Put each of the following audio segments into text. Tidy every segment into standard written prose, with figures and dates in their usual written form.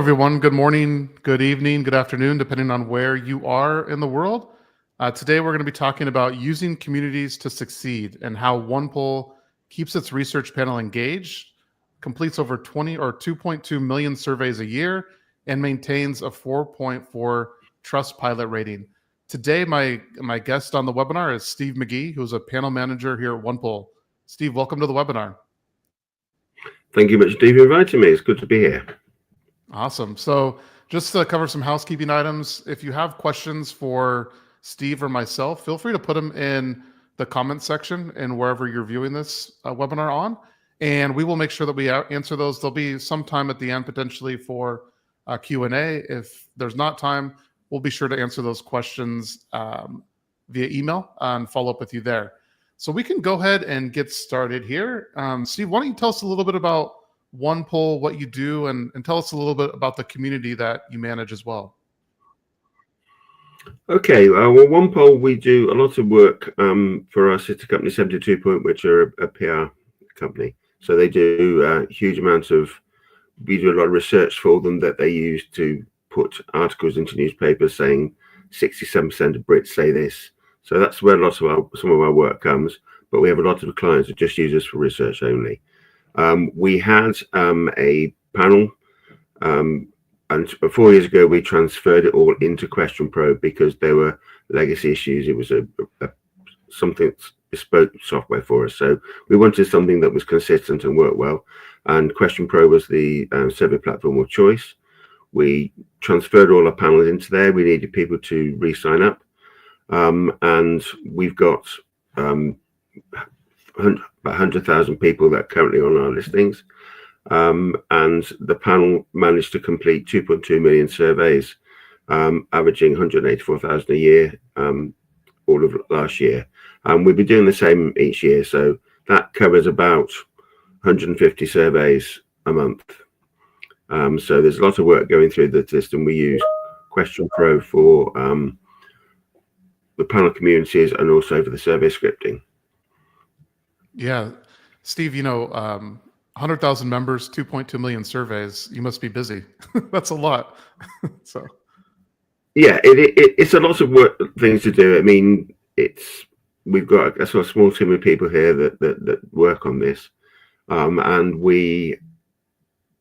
everyone. Good morning, good evening, good afternoon, depending on where you are in the world. Today, we're going to be talking about using communities to succeed and how OnePoll keeps its research panel engaged, completes over 20 or 2.2 million surveys a year, and maintains a 4.4 Trustpilot rating. Today, my guest on the webinar is Steve McGee, who's a panel manager here at OnePoll. Steve, welcome to the webinar. Thank you much, Steve, for inviting me. It's good to be here. Awesome. So just to cover some housekeeping items, if you have questions for Steve or myself, feel free to put them in the comment section and wherever you're viewing this webinar on, and we will make sure that we answer those. There'll be some time at the end potentially for Q&A. If there's not time, we'll be sure to answer those questions via email and follow up with you there. So we can go ahead and get started here. Steve, why don't you tell us a little bit about OnePoll, what you do, and tell us a little bit about the community that you manage as well. Okay, well, OnePoll, we do a lot of work for our sister company, 72 Point, which are a PR company. So they do huge amounts of, we do a lot of research for them that they use to put articles into newspapers saying 67% of Brits say this. So that's where some of our work comes, but we have a lot of clients that just use us for research only. We had a panel, and 4 years ago we transferred it all into QuestionPro because there were legacy issues. It was something bespoke software for us, so we wanted something that was consistent and worked well. And QuestionPro was the survey platform of choice. We transferred all our panels into there. We needed people to re-sign up, and we've got about 100,000 people that are currently on our listings, and the panel managed to complete 2.2 million surveys, averaging 184,000 a year all of last year, and we've been doing the same each year, so that covers about 150 surveys a month. So there's a lot of work going through the system. We use QuestionPro for the panel communities and also for the survey scripting. Yeah, Steve, 100,000 members, 2.2 million surveys. You must be busy. That's a lot. So, yeah, it's a lot of things to do. I mean, we've got a sort of small team of people here that work on this, and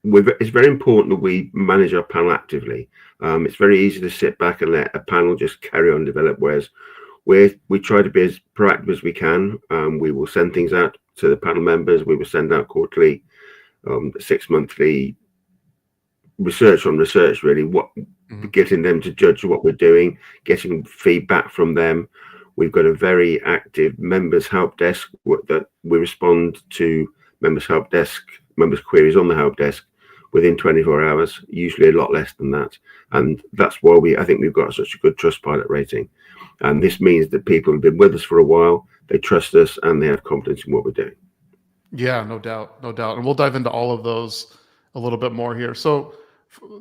it's very important that we manage our panel actively. It's very easy to sit back and let a panel just carry on develop, whereas we try to be as proactive as we can. We will send things out to the panel members. We will send out quarterly, 6 monthly research on research, really, getting them to judge what we're doing, getting feedback from them. We've got a very active members help desk that we respond to members queries on the help desk within 24 hours, usually a lot less than that. And that's why I think we've got such a good Trustpilot rating. And this means that people have been with us for a while, they trust us, and they have confidence in what we're doing. Yeah, no doubt. And we'll dive into all of those a little bit more here. So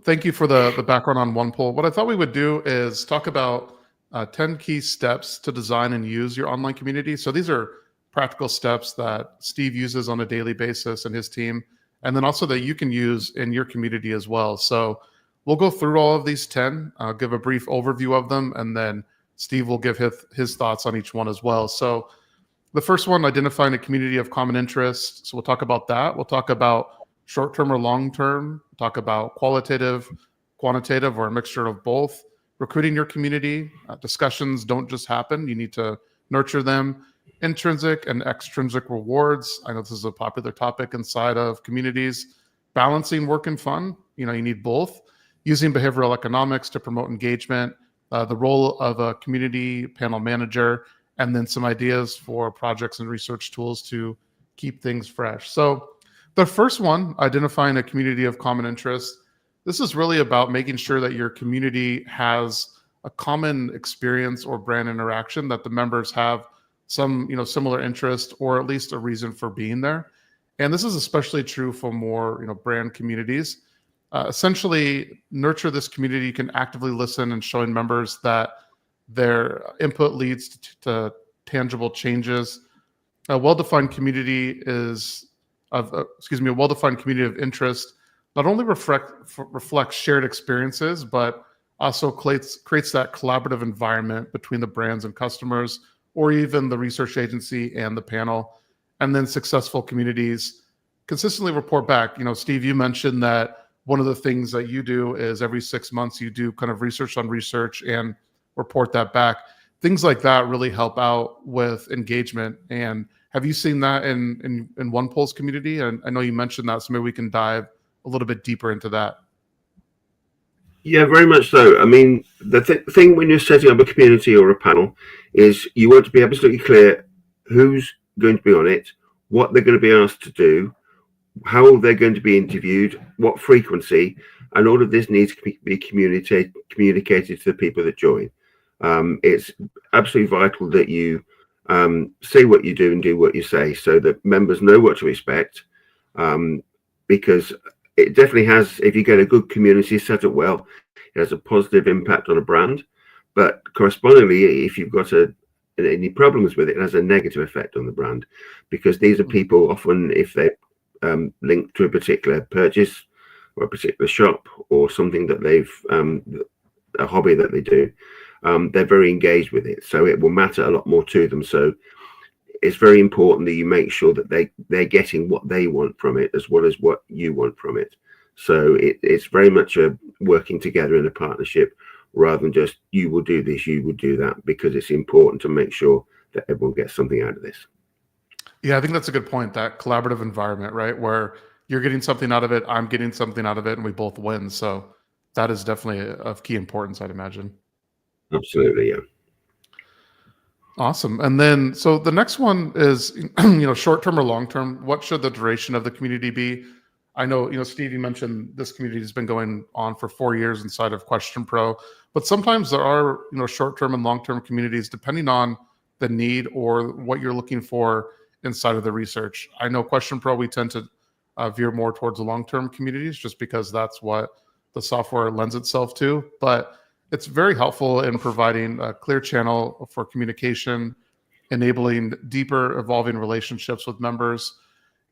thank you for the background on OnePoll. What I thought we would do is talk about 10 key steps to design and use your online community. So these are practical steps that Steve uses on a daily basis and his team, and then also that you can use in your community as well. So we'll go through all of these 10, give a brief overview of them, and then Steve will give his thoughts on each one as well. So the first one, identifying a community of common interest. So we'll talk about that. We'll talk about short-term or long-term. We'll talk about qualitative, quantitative, or a mixture of both. Recruiting your community. Discussions don't just happen. You need to nurture them. Intrinsic and extrinsic rewards. I know this is a popular topic inside of communities. Balancing work and fun. You need both. Using behavioral economics to promote engagement. The role of a community panel manager, and then some ideas for projects and research tools to keep things fresh. So the first one, identifying a community of common interest. This is really about making sure that your community has a common experience or brand interaction, that the members have some similar interest or at least a reason for being there. And this is especially true for more brand communities. Essentially, nurture this community. You can actively listen and showing members that their input leads to tangible changes. A well-defined community of interest not only reflects shared experiences, but also creates that collaborative environment between the brands and customers, or even the research agency and the panel. And then successful communities consistently report back. Steve, you mentioned that one of the things that you do is every 6 months you do kind of research on research and report that back. Things like that really help out with engagement. And have you seen that in OnePoll's community? And I know you mentioned that, so maybe we can dive a little bit deeper into that. Yeah, very much so. I mean, the thing when you're setting up a community or a panel is you want to be absolutely clear who's going to be on it, what they're going to be asked to do, how they're going to be interviewed, what frequency, and all of this needs to be communicated to the people that join. It's absolutely vital that you say what you do and do what you say, so that members know what to expect, because it definitely has, if you get a good community set up well, it has a positive impact on a brand. But correspondingly, if you've got any problems with it, it has a negative effect on the brand, because these are people often, if they're linked to a particular purchase or a particular shop or something that they've, a hobby that they do, they're very engaged with it. So it will matter a lot more to them. So it's very important that you make sure that they're getting what they want from it as well as what you want from it. So it's very much a working together in a partnership, rather than just you will do this, you will do that, because it's important to make sure that everyone gets something out of this. Yeah, I think that's a good point, that collaborative environment, right? Where you're getting something out of it, I'm getting something out of it, and we both win. So that is definitely of key importance, I'd imagine. Absolutely, yeah. Awesome. And then, so the next one is, short-term or long-term, what should the duration of the community be? I know, Steve, you mentioned this community has been going on for 4 years inside of QuestionPro, but sometimes there are, short-term and long-term communities depending on the need or what you're looking for inside of the research. I know QuestionPro, we tend to veer more towards the long-term communities just because that's what the software lends itself to. But it's very helpful in providing a clear channel for communication, enabling deeper, evolving relationships with members.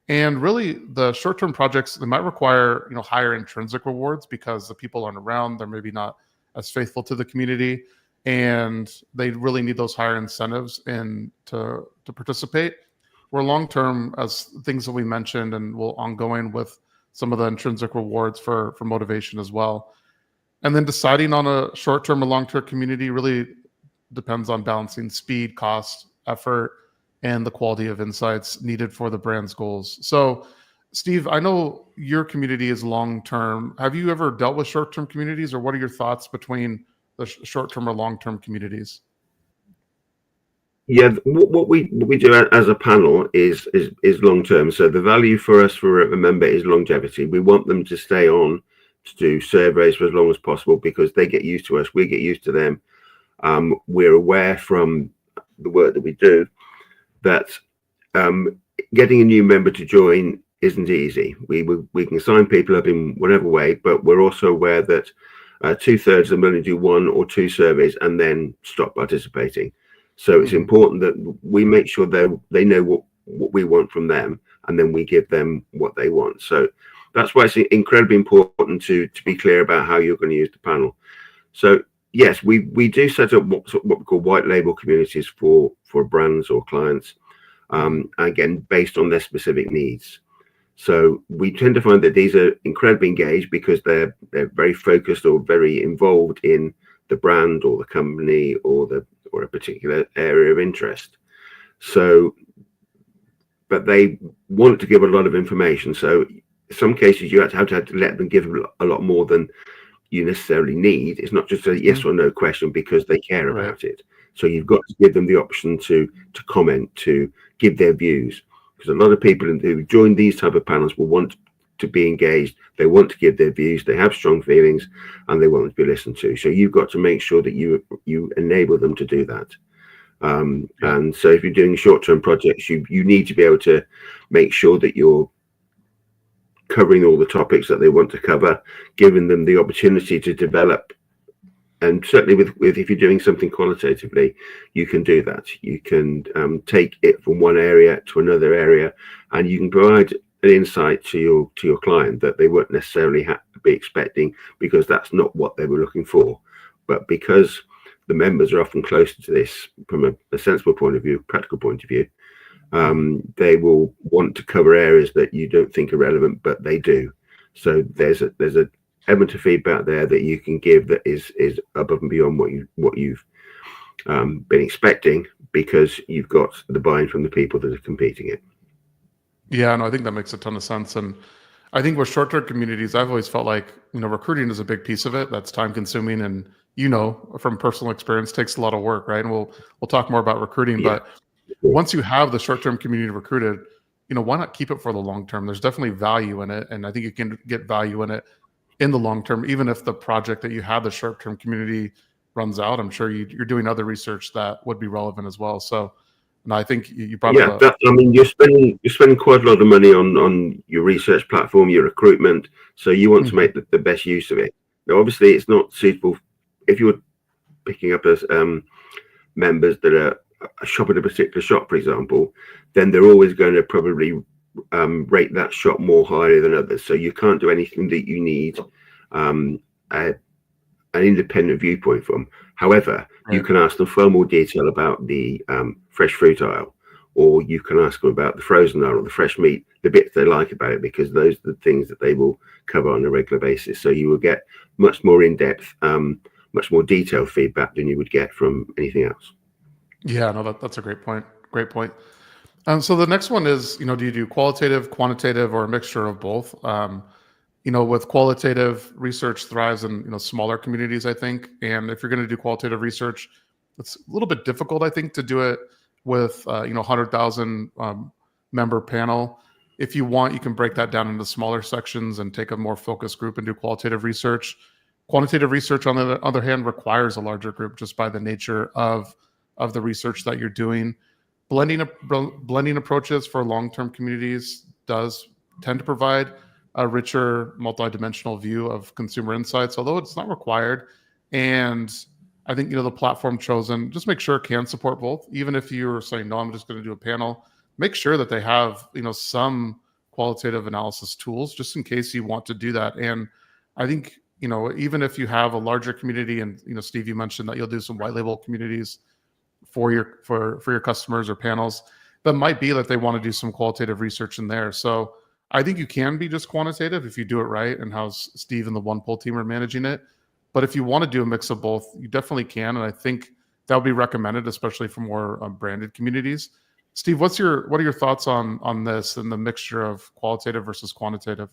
And really, the short-term projects, they might require higher intrinsic rewards because the people aren't around, they're maybe not as faithful to the community, and they really need those higher incentives to participate. Where long-term, as things that we mentioned and will ongoing with some of the intrinsic rewards for motivation as well. And then deciding on a short-term or long-term community really depends on balancing speed, cost, effort, and the quality of insights needed for the brand's goals. So, Steve, I know your community is long-term. Have you ever dealt with short-term communities, or what are your thoughts between the short-term or long-term communities? Yeah, what we do as a panel is long term. So the value for us for a member is longevity. We want them to stay on to do surveys for as long as possible, because they get used to us, we get used to them. We're aware from the work that we do that getting a new member to join isn't easy. We can sign people up in whatever way, but we're also aware that 2/3 of them only do 1 or 2 surveys and then stop participating. So it's important that we make sure they know what we want from them, and then we give them what they want. So that's why it's incredibly important to be clear about how you're going to use the panel. So yes, we do set up what we call white label communities for brands or clients, again, based on their specific needs. So we tend to find that these are incredibly engaged because they're very focused or very involved in the brand or the company or a particular area of interest. So, but they want to give a lot of information. So in some cases you have to let them give a lot more than you necessarily need. It's not just a yes or no question because they care about it. So you've got to give them the option to comment, to give their views, because a lot of people who join these type of panels will want to be engaged. They want to give their views. They have strong feelings, and they want to be listened to. So you've got to make sure that you enable them to do that. And so if you're doing short-term projects, you need to be able to make sure that you're covering all the topics that they want to cover, giving them the opportunity to develop. And certainly with if you're doing something qualitatively, you can do that. You can take it from one area to another area, and you can provide an insight to your client that they weren't necessarily be expecting, because that's not what they were looking for. But because the members are often closer to this from a sensible point of view, practical point of view, they will want to cover areas that you don't think are relevant, but they do. So there's a element of feedback there that you can give that is above and beyond what you've been expecting, because you've got the buy-in from the people that are competing it. Yeah, no, I think that makes a ton of sense. And I think with short-term communities, I've always felt like, recruiting is a big piece of it. That's time consuming, and from personal experience, takes a lot of work, right? And we'll talk more about recruiting, Yeah. but once you have the short-term community recruited, why not keep it for the long term? There's definitely value in it, and I think you can get value in it in the long term, even if the project that you have the short-term community runs out. I'm sure you're doing other research that would be relevant as well. So, and I think you brought up you're spending quite a lot of money on your research platform, your recruitment. So you want to make the best use of it. Now, obviously, it's not suitable if you're picking up as members that are shop at a particular shop, for example. Then they're always going to probably rate that shop more highly than others. So you can't do anything that you need an independent viewpoint from. However, you can ask them far more detail about the fresh fruit aisle, or you can ask them about the frozen aisle or the fresh meat, the bits they like about it, because those are the things that they will cover on a regular basis. So you will get much more in-depth, much more detailed feedback than you would get from anything else. Yeah, no, that's a great point. Great point. So the next one is, do you do qualitative, quantitative, or a mixture of both? With qualitative, research thrives in smaller communities, I think. And if you're going to do qualitative research, it's a little bit difficult, I think, to do it with 100,000 member panel. If you want, you can break that down into smaller sections and take a more focused group and do qualitative research. Quantitative research, on the other hand, requires a larger group just by the nature of the research that you're doing. Blending approaches for long-term communities does tend to provide a richer multidimensional view of consumer insights, although it's not required. And I think, the platform chosen, just make sure it can support both. Even if you're saying, no, I'm just going to do a panel, make sure that they have, some qualitative analysis tools just in case you want to do that. And I think, even if you have a larger community, and, Steve, you mentioned that you'll do some white label communities for your customers or panels, that might be that they want to do some qualitative research in there. So I think you can be just quantitative if you do it right, and how Steve and the OnePoll team are managing it. But if you want to do a mix of both, you definitely can. And I think that would be recommended, especially for more branded communities. Steve, what are your thoughts on this and the mixture of qualitative versus quantitative?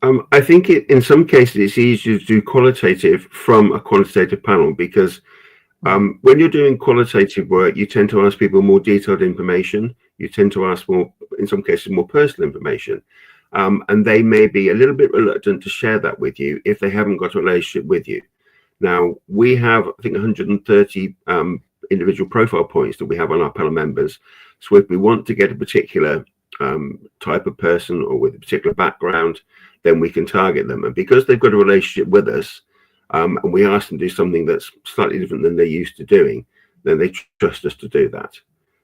I think in some cases it's easier to do qualitative from a quantitative panel, because when you're doing qualitative work, you tend to ask people more detailed information. You tend to ask more, in some cases, more personal information. And they may be a little bit reluctant to share that with you if they haven't got a relationship with you. Now, we have, I think, 130 individual profile points that we have on our panel members. So if we want to get a particular type of person or with a particular background, then we can target them. And because they've got a relationship with us, and we ask them to do something that's slightly different than they're used to doing, then they trust us to do that.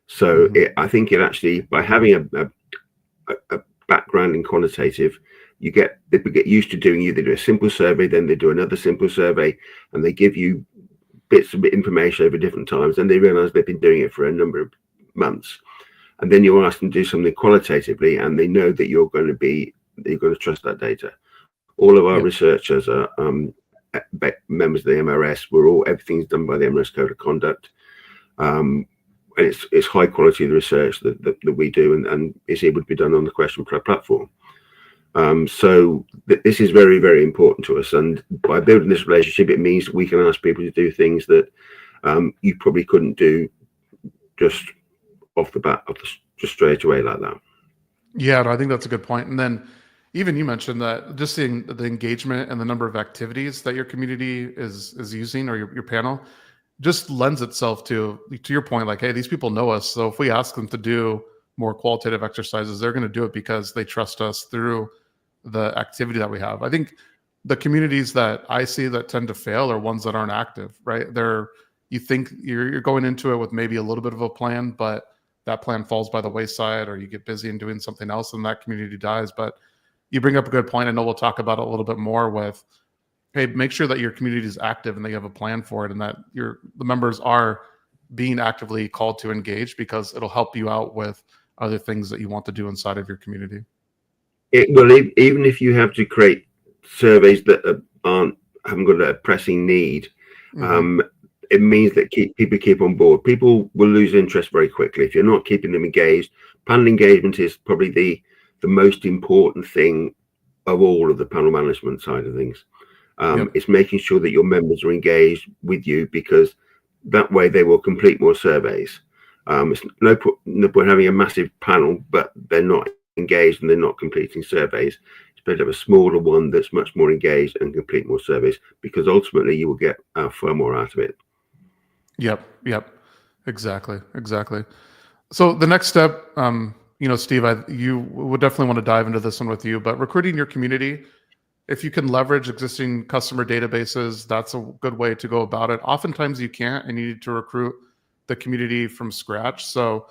So I think it actually, by having a background in quantitative, people get used to doing they do a simple survey, then they do another simple survey, and they give you bits of information over different times, and they realize they've been doing it for a number of months. And then you ask them to do something qualitatively, and they know that you're going to trust that data. All of our researchers are members of the MRS. Everything's done by the MRS Code of Conduct. And it's high quality research that we do, and it's able to be done on the QuestionPro platform. So this is very, very important to us. And by building this relationship, it means we can ask people to do things that you probably couldn't do just off the bat, just straight away like that. Yeah, no, I think that's a good point. And then even you mentioned that just seeing the engagement and the number of activities that your community is using, or your panel, just lends itself to your point, like, hey, these people know us. So if we ask them to do more qualitative exercises, they're going to do it because they trust us through the activity that we have. I think the communities that I see that tend to fail are ones that aren't active, right? You think you're going into it with maybe a little bit of a plan, but that plan falls by the wayside or you get busy in doing something else and that community dies. But you bring up a good point. I know we'll talk about it a little bit more with, hey, make sure that your community is active and that you have a plan for it, and that the members are being actively called to engage, because it'll help you out with other things that you want to do inside of your community. Even if you have to create surveys that haven't got a pressing need, it means that people keep on board. People will lose interest very quickly if you're not keeping them engaged. Panel engagement is probably the most important thing of all of the panel management side of things. It's making sure that your members are engaged with you, because that way they will complete more surveys. It's no point having a massive panel, but they're not engaged and they're not completing surveys. It's better to have a smaller one that's much more engaged and complete more surveys, because ultimately you will get far more out of it. Yep. Exactly. So the next step, Steve, you would definitely want to dive into this one with you, but recruiting your community, if you can leverage existing customer databases, that's a good way to go about it. Oftentimes you can't, and you need to recruit the community from scratch. So,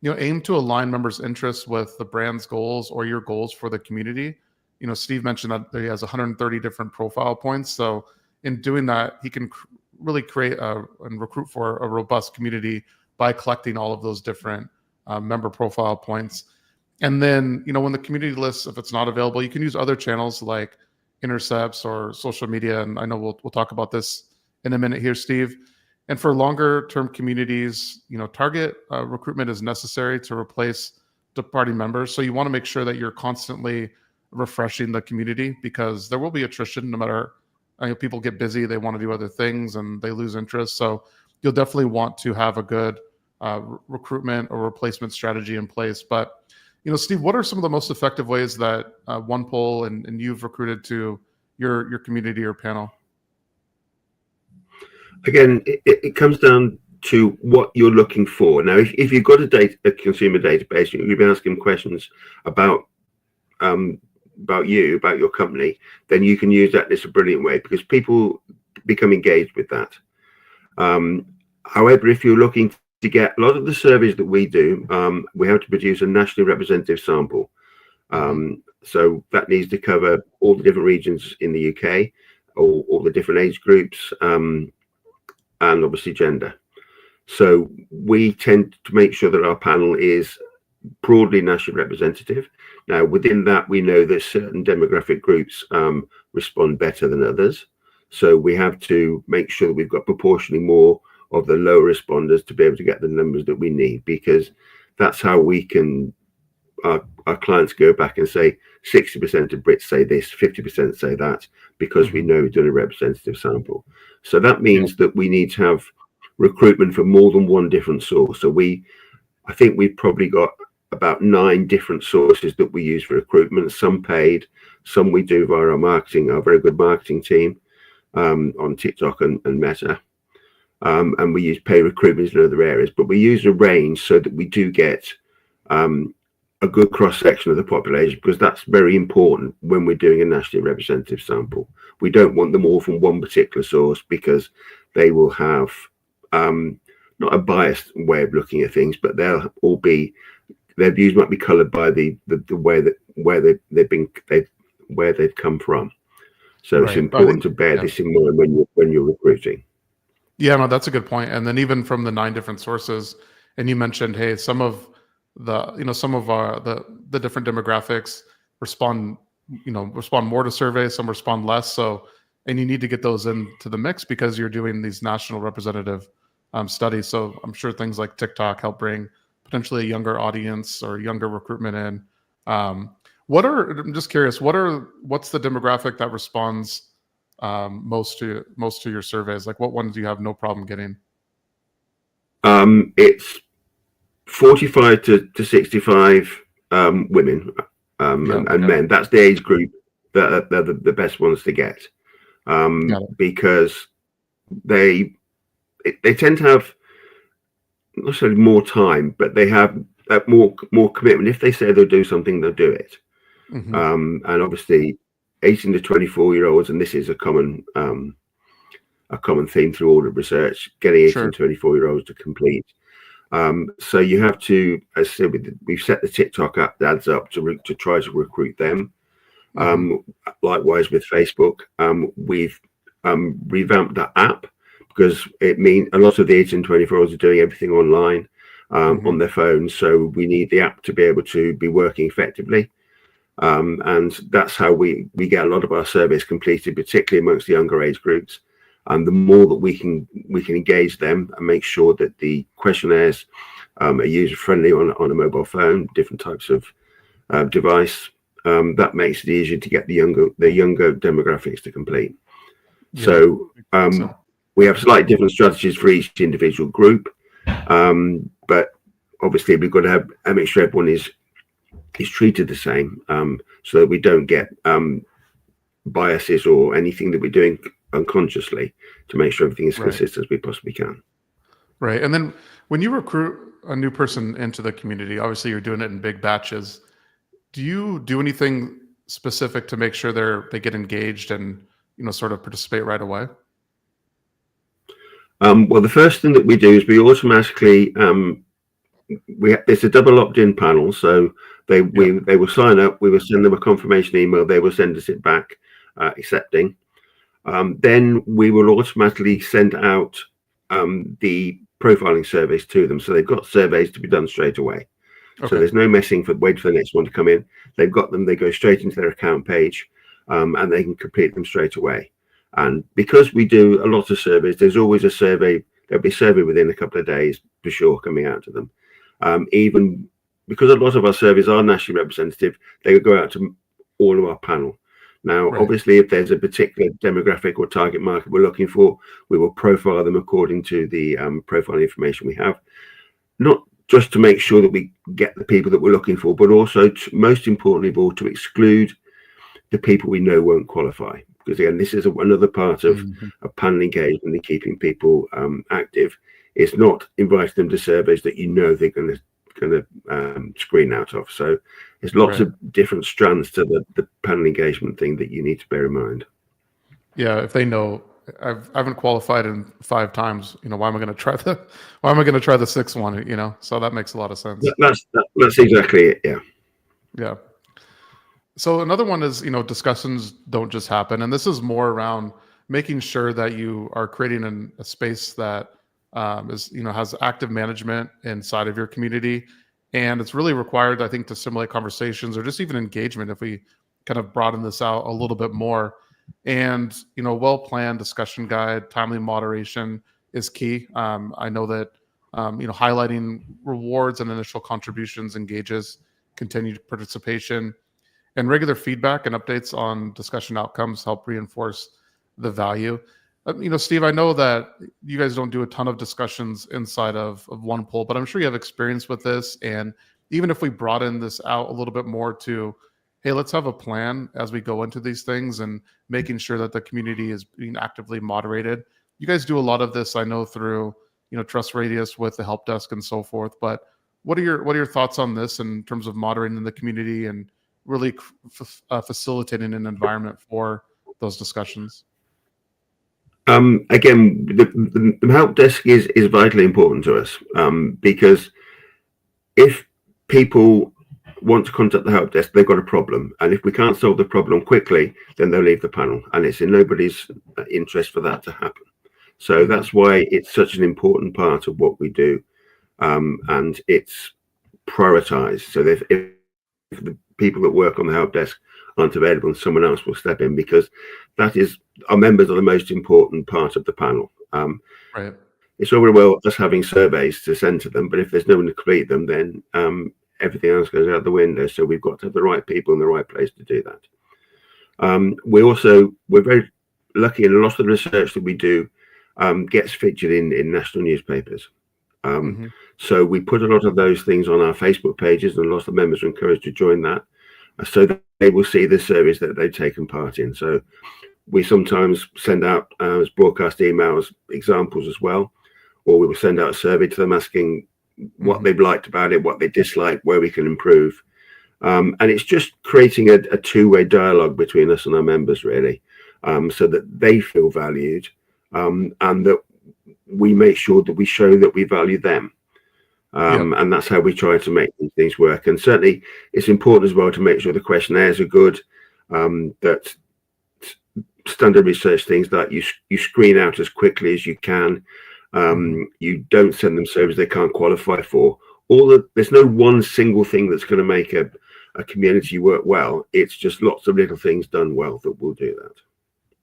aim to align members' interests with the brand's goals or your goals for the community. Steve mentioned that he has 130 different profile points. So in doing that, he can really create and recruit for a robust community by collecting all of those different member profile points. And then, when the community list, if it's not available, you can use other channels like intercepts or social media. And I know we'll talk about this in a minute here, Steve. And for longer term communities, target recruitment is necessary to replace departing members. So you want to make sure that you're constantly refreshing the community, because there will be attrition no matter, people get busy, they want to do other things and they lose interest. So you'll definitely want to have a good recruitment or replacement strategy in place. But Steve, what are some of the most effective ways that OnePoll and you've recruited to your community or panel? Again, it comes down to what you're looking for. Now, if you've got a consumer database, you've been asking questions about you, about your company, then you can use that. It's a brilliant way, because people become engaged with that. However, if you're looking to get a lot of the surveys that we do, we have to produce a nationally representative sample. So that needs to cover all the different regions in the UK, all the different age groups, and obviously gender. So we tend to make sure that our panel is broadly nationally representative. Now, within that, we know that certain demographic groups respond better than others. So we have to make sure that we've got proportionally more of the low responders to be able to get the numbers that we need, because that's how we can, our clients go back and say 60% of Brits say this, 50% say that, because we know we've done a representative sample. So that means that we need to have recruitment from more than one different source. So I think we've probably got about 9 different sources that we use for recruitment, some paid, some we do via our very good marketing team on TikTok and Meta. And we use pay recruitment in other areas, but we use a range so that we do get a good cross-section of the population, because that's very important when we're doing a nationally representative sample. We don't want them all from one particular source, because they will have not a biased way of looking at things, but their views might be coloured by the way that where they've come from. So it's important to bear this in mind when you're recruiting. Yeah, no, that's a good point. And then even from the 9 different sources, and you mentioned, hey, some of the different demographics respond more to surveys, some respond less. So, and you need to get those into the mix, because you're doing these national representative studies. So I'm sure things like TikTok help bring potentially a younger audience or younger recruitment in. I'm just curious, what's the demographic that responds most to your surveys? Like, what ones do you have no problem getting? It's 45 to 65 women and men. That's the age group that they're the best ones to get, because they tend to have not necessarily more time, but they have more commitment. If they say they'll do something, they'll do it. And obviously 18 to 24-year-olds, and this is a common theme through all the research, getting 18 to 24-year-olds to complete So you have to, as I said, we've set the TikTok ads up to try to recruit them. Likewise with Facebook, we've revamped that app because it means a lot of the 18 to 24-year-olds are doing everything online on their phones. So we need the app to be able to be working effectively. And that's how we get a lot of our surveys completed, particularly amongst the younger age groups. And the more that we can engage them and make sure that the questionnaires are user friendly on a mobile phone, different types of device, that makes it easier to get the younger demographics to complete. Yeah, so we have slightly different strategies for each individual group, but obviously we've got to make sure everyone is treated the same, so that we don't get biases or anything that we're doing unconsciously, to make sure everything is consistent as we possibly can. Right. And then when you recruit a new person into the community, obviously you're doing it in big batches. Do you do anything specific to make sure they get engaged and sort of participate right away? Well, the first thing that we do is we automatically it's a double opt-in panel, so they will sign up. We will send them a confirmation email. They will send us it back, accepting. Then we will automatically send out the profiling surveys to them, so they've got surveys to be done straight away. Okay. So there's no messing wait for the next one to come in. They've got them. They go straight into their account page, and they can complete them straight away. And because we do a lot of surveys, there's always a survey. There'll be a survey within a couple of days for sure coming out to them. Even because a lot of our surveys are nationally representative, they will go out to all of our panel. Now, obviously, if there's a particular demographic or target market we're looking for, we will profile them according to the profile information we have. Not just to make sure that we get the people that we're looking for, but also, most importantly of all, to exclude the people we know won't qualify. Because again, this is another part of panel engagement and keeping people active. It's not inviting them to surveys that they're going to screen out of. So there's lots of different strands to the panel engagement thing that you need to bear in mind. Yeah, if they know I haven't qualified in 5 times, why am I going to try the 6th one? So that makes a lot of sense. That's exactly it. Yeah. Yeah. So another one is, discussions don't just happen. And this is more around making sure that you are creating a space that has active management inside of your community. And it's really required, I think, to simulate conversations or just even engagement if we kind of broaden this out a little bit more. And, well-planned discussion guide, timely moderation is key. I know that, highlighting rewards and initial contributions engages continued participation. And regular feedback and updates on discussion outcomes help reinforce the value. Steve, I know that you guys don't do a ton of discussions inside of OnePoll, but I'm sure you have experience with this. And even if we broaden this out a little bit more to, hey, let's have a plan as we go into these things and making sure that the community is being actively moderated. You guys do a lot of this, I know, through Trust Radius with the help desk and so forth. But what are your thoughts on this in terms of moderating the community and really facilitating an environment for those discussions? Again, the help desk is vitally important to us, because if people want to contact the help desk, they've got a problem, and if we can't solve the problem quickly, then they'll leave the panel, and it's in nobody's interest for that to happen. So that's why it's such an important part of what we do, and it's prioritized. So if the people that work on the help desk aren't available, and someone else will step in, because that is, our members are the most important part of the panel. It's all very well us having surveys to send to them, but if there's no one to complete them, then everything else goes out the window. So we've got to have the right people in the right place to do that. We're very lucky, and a lot of the research that we do gets featured in national newspapers. So we put a lot of those things on our Facebook pages, and a lot of the members are encouraged to join that, so that they will see the surveys that they've taken part in. So we sometimes send out as broadcast emails examples as well, or we will send out a survey to them asking what they've liked about it, what they dislike, where we can improve. And it's just creating a two-way dialogue between us and our members, really, so that they feel valued, and that we make sure that we show that we value them. And that's how we try to make these things work. And certainly it's important as well to make sure the questionnaires are good, that standard research things that you screen out as quickly as you can. You don't send them surveys they can't qualify for. There's no one single thing that's going to make a community work well. It's just lots of little things done well that will do that.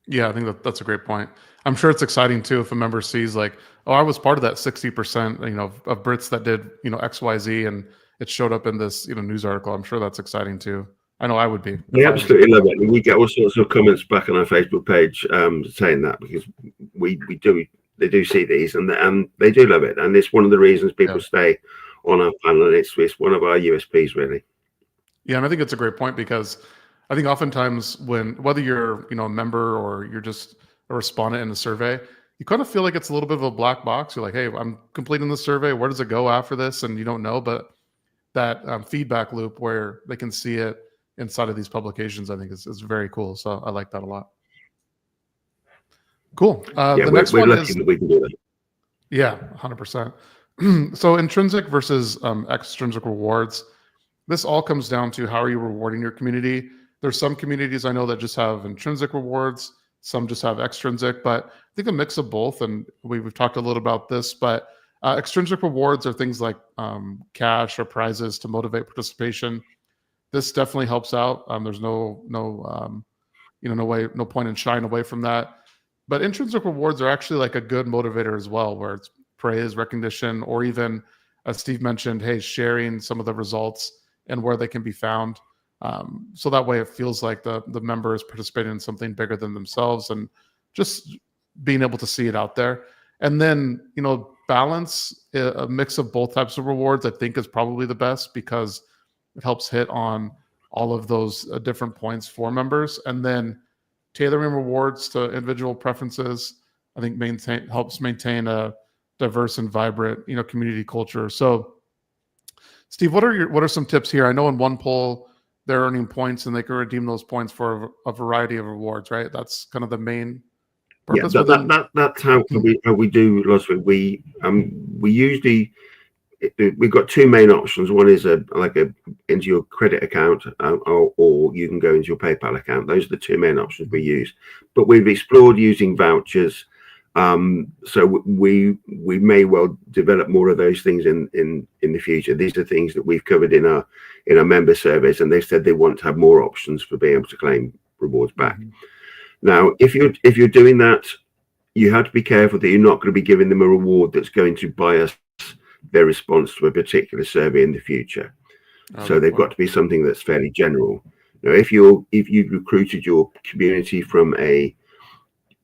Yeah, I think that's a great point. I'm sure it's exciting too if a member sees like, oh, I was part of that 60%, of Brits that did, XYZ, and it showed up in this, news article. I'm sure that's exciting too. I know I would be. We absolutely love it. And we get all sorts of comments back on our Facebook page saying that, because they do see these and they do love it. And it's one of the reasons people stay on our panel, and it's one of our USPs, really. Yeah, and I think it's a great point, because I think oftentimes whether you're a member or you're just a respondent in a survey, you kind of feel like it's a little bit of a black box. You're like, hey, I'm completing the survey. Where does it go after this? And you don't know. But that feedback loop where they can see it inside of these publications, I think is very cool. So I like that a lot. Cool. The next one is that we can do that. Yeah, 100%. So intrinsic versus extrinsic rewards. This all comes down to how are you rewarding your community. There's some communities I know that just have intrinsic rewards. Some just have extrinsic, but I think a mix of both. And we've talked a little about this, but extrinsic rewards are things like cash or prizes to motivate participation. This definitely helps out. There's no point in shying away from that. But intrinsic rewards are actually like a good motivator as well, where it's praise, recognition, or even, as Steve mentioned, hey, sharing some of the results and where they can be found. So that way it feels like the member is participating in something bigger than themselves, and just being able to see it out there. And then, balance, a mix of both types of rewards, I think is probably the best, because it helps hit on all of those different points for members. And then tailoring rewards to individual preferences, I think helps maintain a diverse and vibrant, community culture. So Steve, what are some tips here? I know in OnePoll, they're earning points and they can redeem those points for a variety of rewards, right? That's kind of the main purpose. Yeah, that's how we do lots of it. We usually, we've got two main options. One is into your credit account, or you can go into your PayPal account. Those are the two main options we use. But we've explored using vouchers. So we may well develop more of those things in the future. These are things that we've covered in our member surveys, and they've said they want to have more options for being able to claim rewards back. Now, if you're doing that, you have to be careful that you're not going to be giving them a reward that's going to bias their response to a particular survey in the future. So they've got to be something that's fairly general. Now, if you've recruited your community from a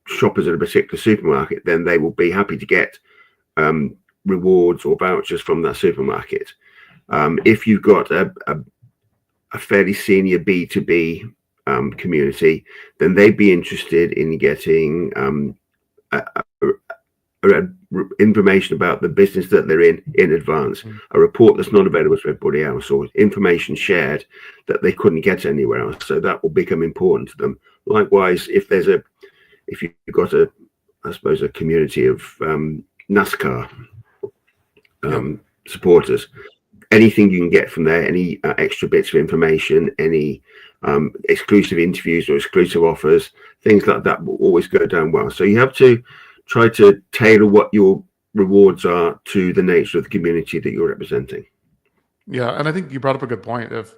shoppers at a particular supermarket, then they will be happy to get rewards or vouchers from that supermarket. If you've got a fairly senior B2B community, then they'd be interested in getting information about the business that they're in advance, a report that's not available to everybody else, or information shared that they couldn't get anywhere else. So that will become important to them. Likewise, if you've got a community of NASCAR supporters, anything you can get from there, any extra bits of information, any exclusive interviews or exclusive offers, things like that will always go down well. So you have to try to tailor what your rewards are to the nature of the community that you're representing. Yeah, and I think you brought up a good point. If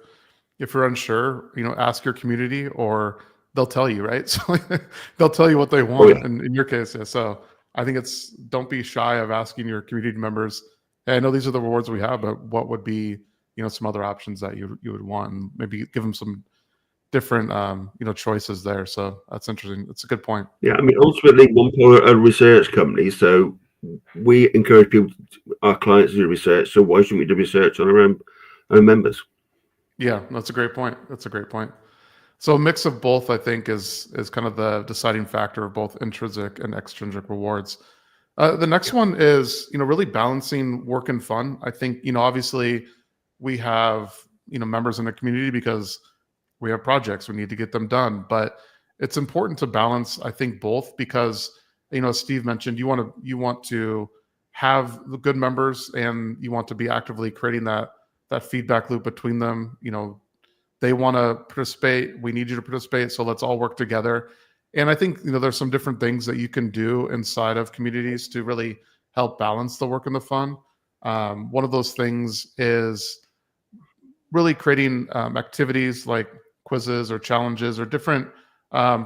you're unsure, ask your community, or they'll tell you, right? So they'll tell you what they want. In your case, yeah. So I think don't be shy of asking your community members, hey, I know these are the rewards we have, but what would be, some other options that you would want, and maybe give them some different, choices there. So that's interesting. That's a good point. Yeah, I mean, ultimately, OnePoll are a research company, so we encourage our clients to do research. So why shouldn't we do research on our own members? Yeah, that's a great point. So a mix of both, I think, is kind of the deciding factor of both intrinsic and extrinsic rewards. The next one is, really balancing work and fun. I think, obviously we have, members in the community because we have projects, we need to get them done, but it's important to balance, I think, both, because, as Steve mentioned, you want to have the good members and you want to be actively creating that feedback loop between them. They want to participate, we need you to participate, so let's all work together. And I think there's some different things that you can do inside of communities to really help balance the work and the fun. One of those things is really creating activities like quizzes or challenges or different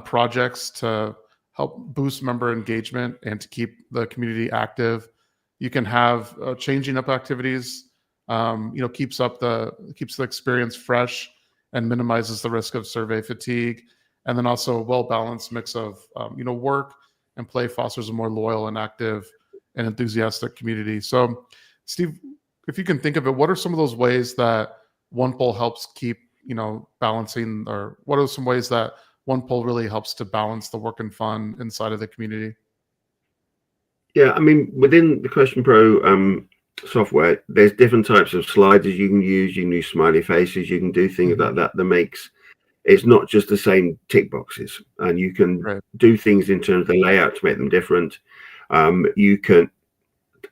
projects to help boost member engagement and to keep the community active. You can have changing up activities, keeps the experience fresh and minimizes the risk of survey fatigue. And then also a well-balanced mix of work and play fosters a more loyal and active and enthusiastic community. So, Steve, if you can think of it, what are some of those ways that OnePoll helps keep balancing, or what are some ways that OnePoll really helps to balance the work and fun inside of the community? Yeah, I mean, within the QuestionPro software, there's different types of sliders you can use. You can use smiley faces. You can do things like that. That makes it's not just the same tick boxes, and you can do things in terms of the layout to make them different. You can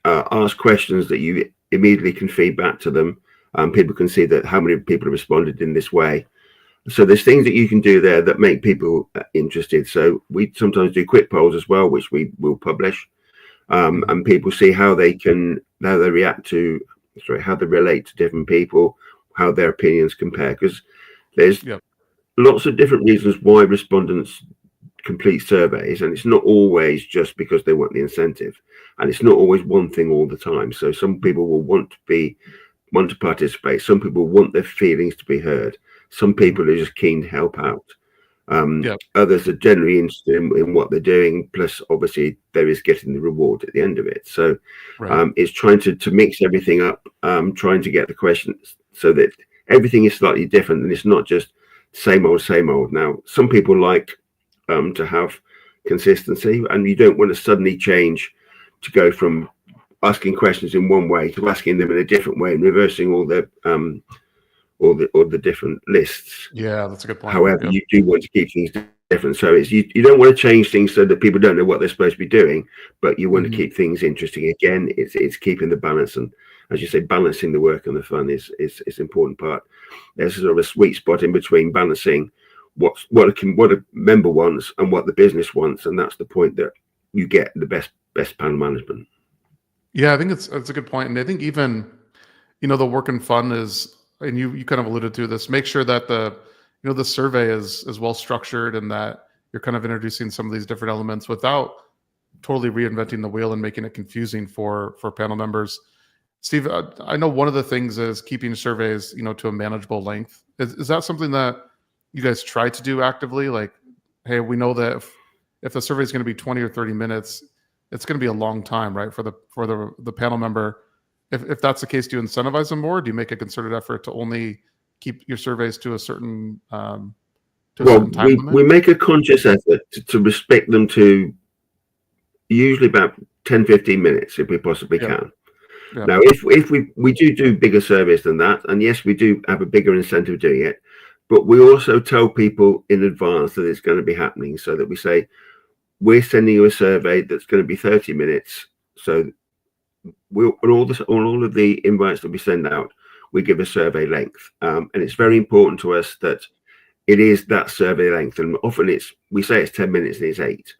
ask questions that you immediately can feed back to them. People can see that how many people have responded in this way. So there's things that you can do there that make people interested. So we sometimes do quick polls as well, which we will publish. And people see how they relate to different people, how their opinions compare, because there's lots of different reasons why respondents complete surveys, and it's not always just because they want the incentive, and it's not always one thing all the time. So some people will want to participate, some people want their feelings to be heard, some people are just keen to help out. Others are generally interested in what they're doing, plus obviously there is getting the reward at the end of it. So it's trying to mix everything up, trying to get the questions so that everything is slightly different and it's not just same old. Now some people like to have consistency, and you don't want to suddenly change to go from asking questions in one way to asking them in a different way and reversing all the different lists. Yeah, that's a good point. However, you do want to keep things different. So it's you don't want to change things so that people don't know what they're supposed to be doing, but you want to keep things interesting. Again, it's keeping the balance, and as you say, balancing the work and the fun is an important part. There's sort of a sweet spot in between balancing what a member wants and what the business wants, and that's the point that you get the best panel management. Yeah, I think it's a good point, and I think even the work and fun is, and you kind of alluded to this, make sure that the survey is well structured and that you're kind of introducing some of these different elements without totally reinventing the wheel and making it confusing for panel members. Steve, I know one of the things is keeping surveys to a manageable length. Is that something that you guys try to do actively? Like, hey, we know that if the survey is going to be 20 or 30 minutes, it's going to be a long time, right, for the panel member. If that's the case, do you incentivize them more? Do you make a concerted effort to only keep your surveys to a certain time limit? We make a conscious effort to respect them to usually about 10-15 minutes if we possibly can. Now, if we do bigger surveys than that, and yes, we do have a bigger incentive doing it, but we also tell people in advance that it's going to be happening, so that we say, we're sending you a survey that's going to be 30 minutes. So on all of the invites that we send out, we give a survey length. And it's very important to us that it is that survey length. And often we say it's 10 minutes and it's 8.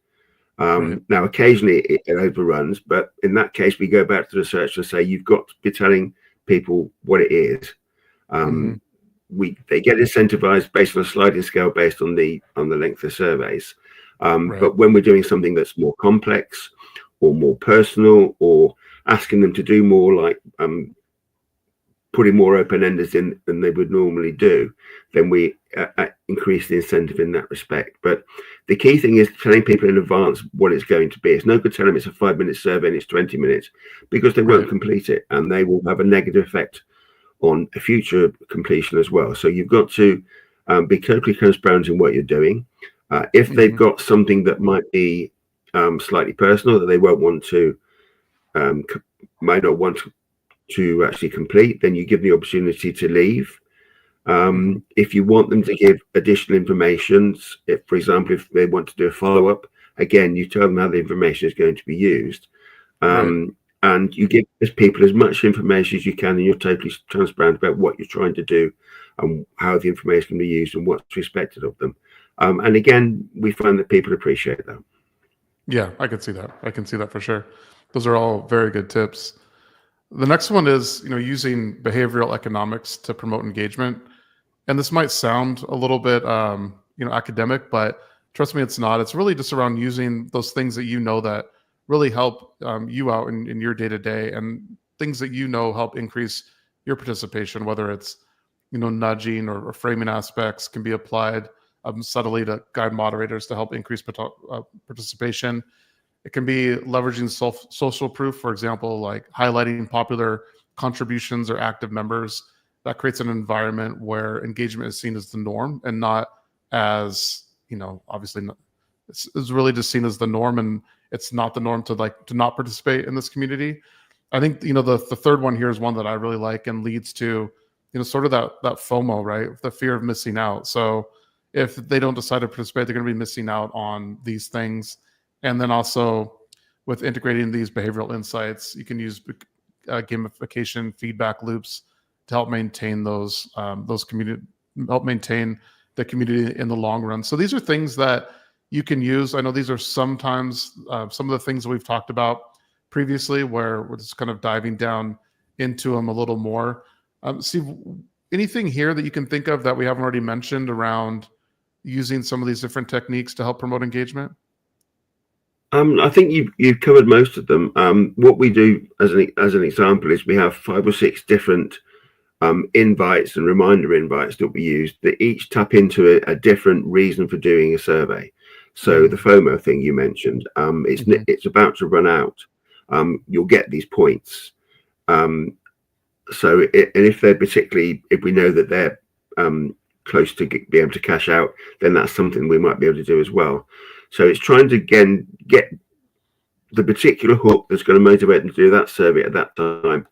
Now, occasionally it overruns, but in that case, we go back to the research and say, you've got to be telling people what it is. They get incentivized based on a sliding scale based on the length of surveys. But when we're doing something that's more complex or more personal, or asking them to do more, like putting more open-enders in than they would normally do, then we increase the incentive in that respect. But the key thing is telling people in advance what it's going to be. It's no good telling them it's a 5-minute survey and it's 20 minutes, because they won't complete it, and they will have a negative effect on a future completion as well. So you've got to be totally transparent in what you're doing. If they've got something that might be slightly personal that they won't want to, might not want to actually complete, then you give them the opportunity to leave. If you want them to give additional information, for example, if they want to do a follow-up, again, you tell them how the information is going to be used. And and you give people as much information as you can, and you're totally transparent about what you're trying to do and how the information can be used and what's expected of them. And again, we find that people appreciate that. Yeah, I can see that. I can see that for sure. Those are all very good tips. The next one is, using behavioral economics to promote engagement. And this might sound a little bit, academic, but trust me, it's not. It's really just around using those things that that really help you out in your day to day, and things that help increase your participation. Whether it's nudging or framing aspects can be applied subtly to guide moderators to help increase participation. It can be leveraging social proof, for example, like highlighting popular contributions or active members. That creates an environment where engagement is seen as the norm and not as, obviously not, it's really just seen as the norm, and it's not the norm to not participate in this community. I think, the third one here is one that I really like and leads to, sort of that FOMO, right? The fear of missing out. So if they don't decide to participate, they're going to be missing out on these things. And then also with integrating these behavioral insights, you can use gamification feedback loops to help maintain those help maintain the community in the long run. So these are things that you can use. I know these are sometimes some of the things that we've talked about previously, where we're just kind of diving down into them a little more. Steve, anything here that you can think of that we haven't already mentioned around using some of these different techniques to help promote engagement? I think you've covered most of them. What we do as an example is we have 5 or 6 different invites and reminder invites that we use that each tap into a different reason for doing a survey. So the FOMO thing you mentioned, it's about to run out. You'll get these points. And if they're if we know that they're close to be able to cash out, then that's something we might be able to do as well. So it's trying to again get the particular hook that's going to motivate them to do that survey at that time.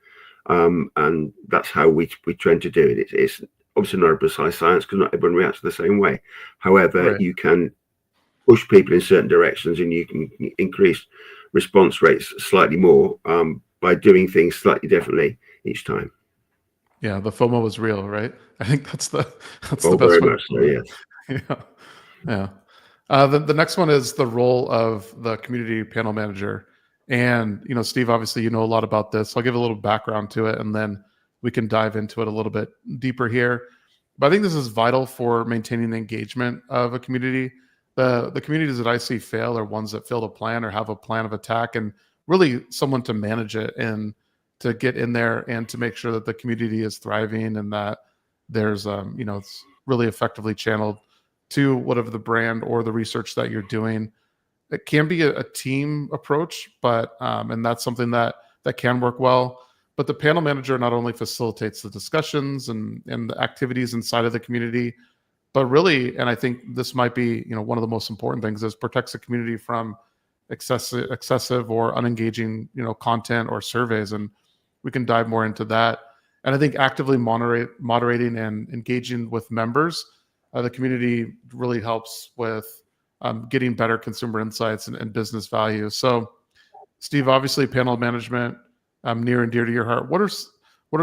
And that's how we tend to do it. It's obviously not a precise science because not everyone reacts the same way. However, you can push people in certain directions, and you can increase response rates slightly more by doing things slightly differently each time. Yeah, the FOMO is real, right? I think that's the best very way. Much so, yes. Yeah. The next one is the role of the community panel manager. And, Steve, obviously, a lot about this. So I'll give a little background to it, and then we can dive into it a little bit deeper here. But I think this is vital for maintaining the engagement of a community. The communities that I see fail are ones that fail to plan or have a plan of attack, and really someone to manage it and to get in there and to make sure that the community is thriving and that there's, it's really effectively channeled to whatever the brand or the research that you're doing. It can be a team approach, but and that's something that can work well. But the panel manager not only facilitates the discussions and the activities inside of the community, but really, and I think this might be one of the most important things, is protects the community from excessive or unengaging content or surveys, and we can dive more into that. And I think actively moderating and engaging with members, the community really helps with getting better consumer insights and business value. So, Steve, obviously, panel management near and dear to your heart. What are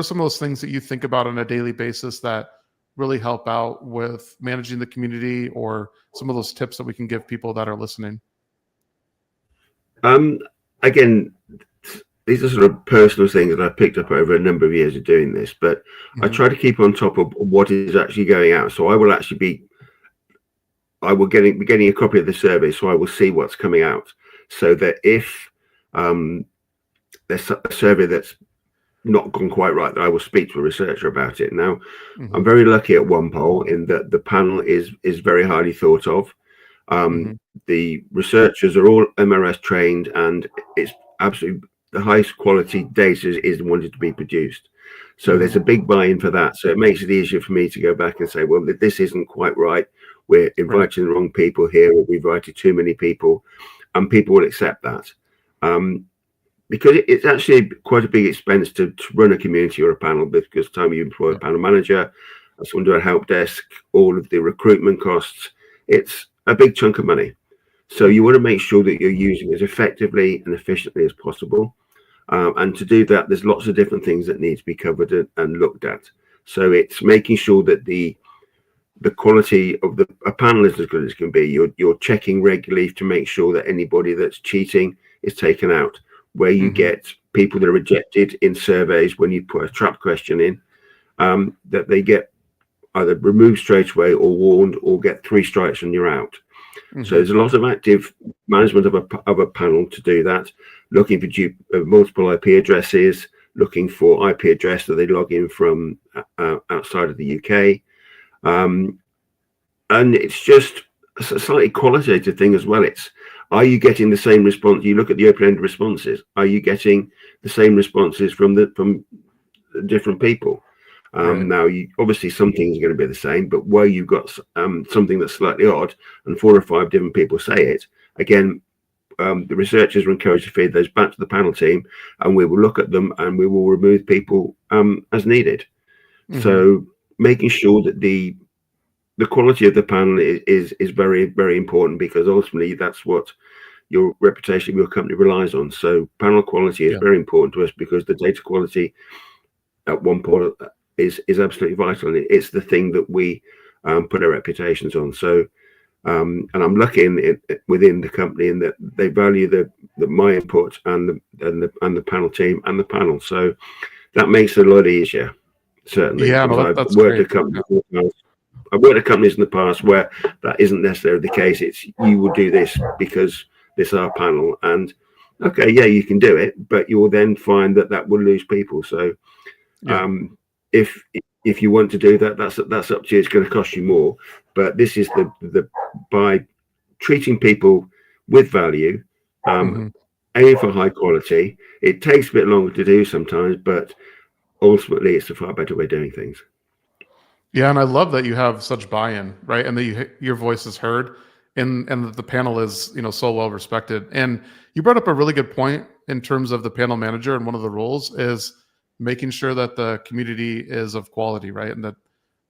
some of those things that you think about on a daily basis that really help out with managing the community, or some of those tips that we can give people that are listening? Again, these are sort of personal things that I've picked up over a number of years of doing this, but I try to keep on top of what is actually going out. So I will actually be getting a copy of the survey, so I will see what's coming out, so that if there's a survey that's not gone quite right, that I will speak to a researcher about it. Now, I'm very lucky at OnePoll in that the panel is very highly thought of. The researchers are all MRS trained, and it's absolutely the highest quality data is wanted to be produced. So there's a big buy-in for that. So it makes it easier for me to go back and say, well, this isn't quite right. We're inviting the wrong people here, or we've invited too many people, and people will accept that. Because it's actually quite a big expense to run a community or a panel, because time you employ a panel manager, someone do a help desk, all of the recruitment costs, it's a big chunk of money. So you want to make sure that you're using it as effectively and efficiently as possible. And to do that, there's lots of different things that need to be covered and looked at. So it's making sure that the quality of a panel is as good as can be. You're checking regularly to make sure that anybody that's cheating is taken out. Where you get people that are rejected in surveys when you put a trap question in, that they get either removed straight away or warned or get 3 strikes and you're out. So there's a lot of active management of a panel to do that, looking for multiple IP addresses, looking for IP address that they log in from outside of the UK. And it's just a slightly qualitative thing as well. Are you getting the same response? You look at the open-ended responses. Are you getting the same responses from different people? Right. Now, obviously some things are going to be the same, but where you've got something that's slightly odd and 4 or 5 different people say it, again, the researchers are encouraged to feed those back to the panel team, and we will look at them and we will remove people as needed. So making sure that the quality of the panel is very, very important, because ultimately that's what your reputation of your company relies on. So panel quality is very important to us, because the data quality at OnePoll is absolutely vital, and it's the thing that we put our reputations on. So and I'm lucky within the company in that they value my input and the panel team and the panel. So that makes it a lot easier, certainly. Yeah, no, that's great. I've worked at companies in the past where that isn't necessarily the case. It's, you will do this because this is our panel, and okay, yeah, you can do it, but you will then find that will lose people. So if you want to do that, that's up to you. It's going to cost you more, but this is by treating people with value, aiming for high quality. It takes a bit longer to do sometimes, but ultimately it's a far better way of doing things. Yeah, and I love that you have such buy-in, right? And that your voice is heard, and that the panel is, so well respected. And you brought up a really good point in terms of the panel manager, and one of the roles is making sure that the community is of quality, right? And that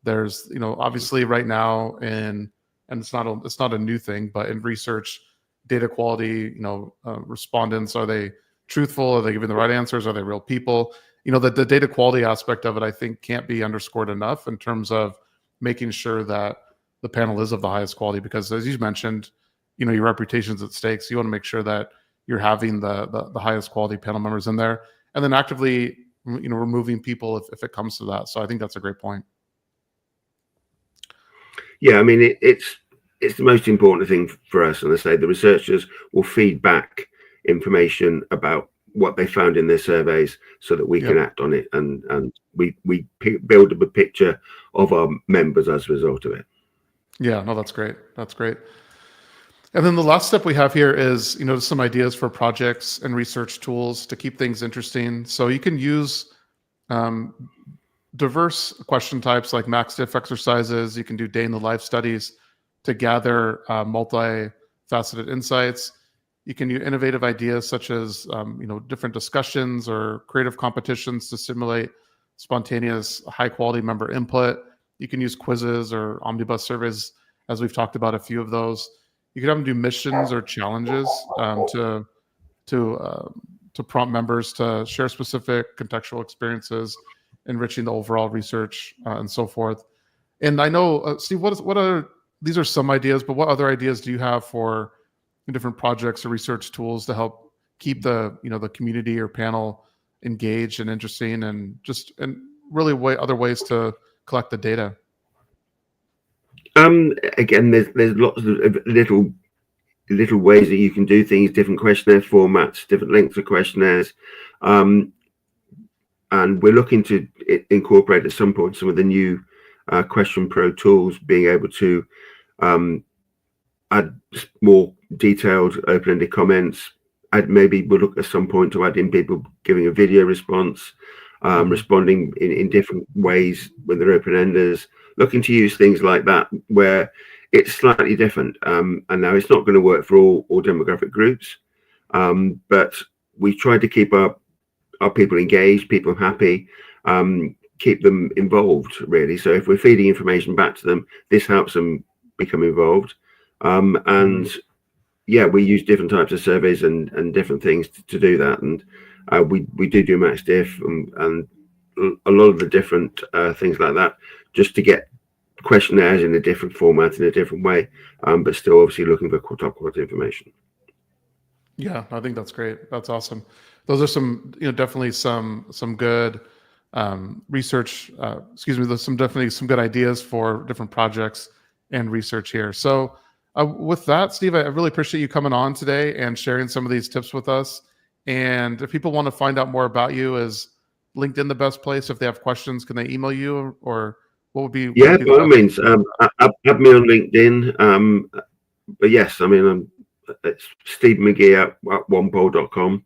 there's, obviously right now and it's not a new thing, but in research, data quality, respondents, are they truthful? Are they giving the right answers? Are they real people? The data quality aspect of it, I think, can't be underscored enough in terms of making sure that the panel is of the highest quality, because as you mentioned, your reputation's at stake. So you want to make sure that you're having the highest quality panel members in there, and then actively, removing people if it comes to that. So I think that's a great point. Yeah, I mean, it's the most important thing for us. And I say the researchers will feed back information about what they found in their surveys so that we can act on it, and we build up a picture of our members as a result of it. Yeah, no, that's great. That's great. And then the last step we have here is, some ideas for projects and research tools to keep things interesting. So you can use diverse question types like max diff exercises. You can do day in the life studies to gather multifaceted insights. You can use innovative ideas such as different discussions or creative competitions to simulate spontaneous, high quality member input. You can use quizzes or omnibus surveys, as we've talked about a few of those. You could have them do missions or challenges to prompt members to share specific contextual experiences, enriching the overall research and so forth. And I know, Steve, these are some ideas, but what other ideas do you have for different projects or research tools to help keep the community or panel engaged and interesting, and really other ways to collect the data? Again, there's lots of little ways that you can do things, different questionnaire formats, different lengths of questionnaires, and we're looking to incorporate at some point some of the new QuestionPro tools, being able to add more detailed open-ended comments. Maybe we'll look at some point to add in people giving a video response, responding in different ways when they're open-enders, looking to use things like that where it's slightly different. And now it's not going to work for all demographic groups, but we try to keep our people engaged, people happy, keep them involved, really. So if we're feeding information back to them, this helps them become involved. And yeah, we use different types of surveys and different things to do that. And We do match diff and a lot of the different things like that, just to get questionnaires in a different format, in a different way, but still obviously looking for top quality information. Yeah, I think that's great. That's awesome. Those are some, definitely some good research. There's definitely some good ideas for different projects and research here. So with that, Steve, I really appreciate you coming on today and sharing some of these tips with us. And if people want to find out more about you, is LinkedIn the best place? If they have questions, can they email you, or what would be? Yeah, by all means, add me on LinkedIn. But yes, I mean, it's Steve McGee at OnePoll.com.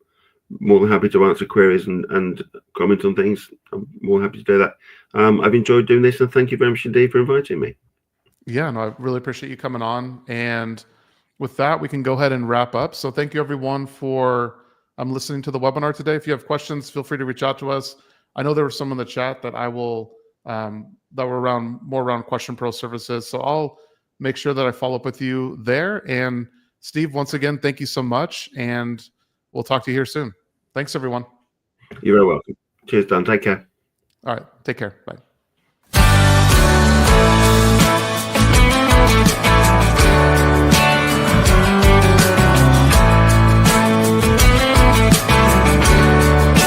More than happy to answer queries and comment on things. I'm more happy to do that. I've enjoyed doing this, and thank you very much indeed for inviting me. Yeah, no, I really appreciate you coming on. And with that, we can go ahead and wrap up. So thank you everyone for listening to the webinar today. If you have questions, feel free to reach out to us. I know there were some in the chat that I will that were more around QuestionPro services. So I'll make sure that I follow up with you there. And Steve, once again, thank you so much. And we'll talk to you here soon. Thanks, everyone. You're very welcome. Cheers, Dan. Take care. All right. Take care. Bye.